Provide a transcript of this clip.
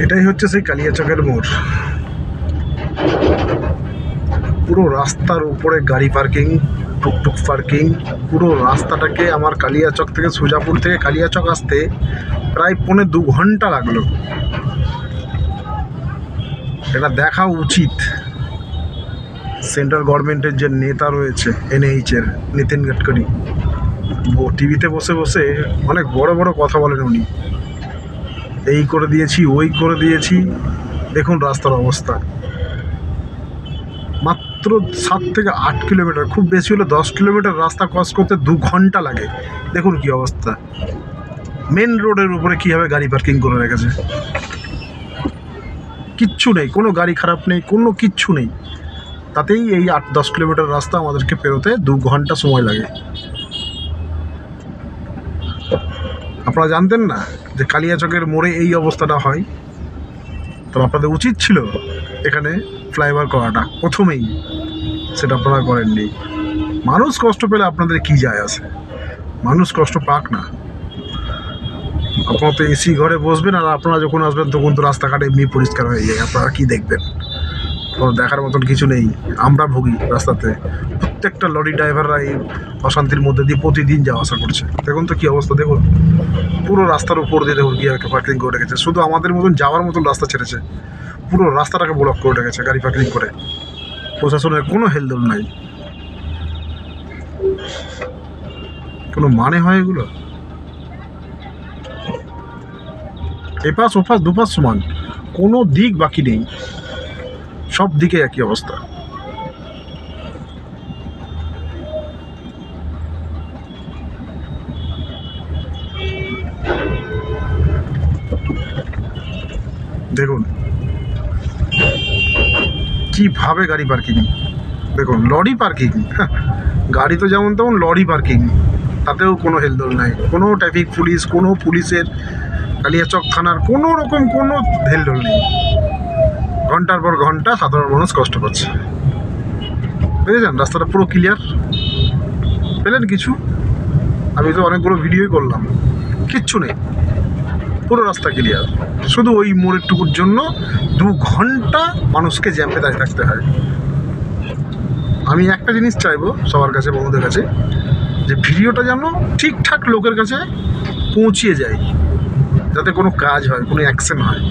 এটাই হচ্ছে সেই কালিয়াচকের মোড়। পুরো রাস্তার উপরে গাড়ি পার্কিং, টুকটুক পার্কিং। পুরো রাস্তাটাকে আমার কালিয়াচক থেকে, সুজাপুর থেকে কালিয়াচক আসতে প্রায় 2.25 ঘন্টা লাগলো। এটা দেখা উচিত সেন্ট্রাল গভর্নমেন্টের যে নেতা রয়েছে, NH-এর নীতিন গাডকারি। টিভিতে বসে বসে অনেক বড় বড় কথা বলেন উনি, এই করে দিয়েছি, ওই করে দিয়েছি। দেখুন রাস্তার অবস্থা, মাত্র 7 থেকে 8 কিলোমিটার, খুব বেশি হলে 10 কিলোমিটার রাস্তা ক্রস করতে 2 ঘন্টা লাগে। দেখুন কি অবস্থা, মেন রোডের উপরে কীভাবে গাড়ি পার্কিং করে রেখেছে। কিচ্ছু নেই, কোনো গাড়ি খারাপ নেই, কোনো কিচ্ছু নেই, তাতেই এই 8-10 কিলোমিটার রাস্তা আমাদেরকে পেরোতে 2 ঘন্টা সময় লাগে। আপনারা জানতেন না যে কালিয়াচকের মোড়ে এই অবস্থাটা হয়? তো আপনাদের উচিত ছিল এখানে ফ্লাইওভার করাটা প্রথমেই, সেটা আপনারা করেননি। মানুষ কষ্ট পেলে আপনাদের কি যায় আসে? মানুষ কষ্ট পাক না। আপনারা তো এসি ঘরে বসবেন, আর আপনারা যখন আসবেন তখন তো রাস্তাঘাট এমনি পরিষ্কার হয়ে যায়, আপনারা কি দেখবেন? কোনো দেখার মতন কিছু নেই। আমরা ভুগি রাস্তাতে, প্রত্যেকটা লরি ড্রাইভাররা এই অশান্তির মধ্যে দিয়ে প্রতিদিন যাওয়া আসা করছে। দেখুন তো কী অবস্থা, দেখুন পুরো রাস্তার উপর দিয়ে দেখুন কী পার্কিং করে রেখেছে। শুধু আমাদের মতন যাওয়ার মতন রাস্তা ছেড়েছে, পুরো রাস্তাটাকে ব্লক করে রেখেছে গাড়ি পার্কিং করে। প্রশাসনের কোনো হেলদোল নাই, কোনো মানে হয় এগুলো? এপাশ ওপাশ দুপাশ সমান, কোনো দিক বাকি নেই, সব দিকে একই অবস্থা। দেখুন কিভাবে গাড়ি পার্কিং, দেখুন লরি পার্কিং, গাড়ি তো যেমন তেমন, লরি পার্কিং, তাতেও কোনো হেলদোল নাই, কোনো ট্রাফিক পুলিশ, কোনো পুলিশের, কালিয়াচক থানার কোনো রকম কোনো হেলদোল নেই। ঘন্টার পর ঘন্টা সাধারণ মানুষ কষ্ট পাচ্ছে। বুঝেছেন? রাস্তাটা পুরো ক্লিয়ার পেলেন কিছু? আমি তো অনেকগুলো ভিডিওই করলাম, কিচ্ছু নেই, পুরো রাস্তা ক্লিয়ার। শুধু ওই মোড়ের টুকুর জন্য 2 ঘন্টা মানুষকে জ্যামে দাঁড়িয়ে থাকতে হয়। আমি একটা জিনিস চাইবো সবার কাছে, বন্ধুদের কাছে, যে ভিডিওটা যেন ঠিকঠাক লোকের কাছে পৌঁছিয়ে যায়, যাতে কোনো কাজ হয়, কোনো অ্যাকশন হয়।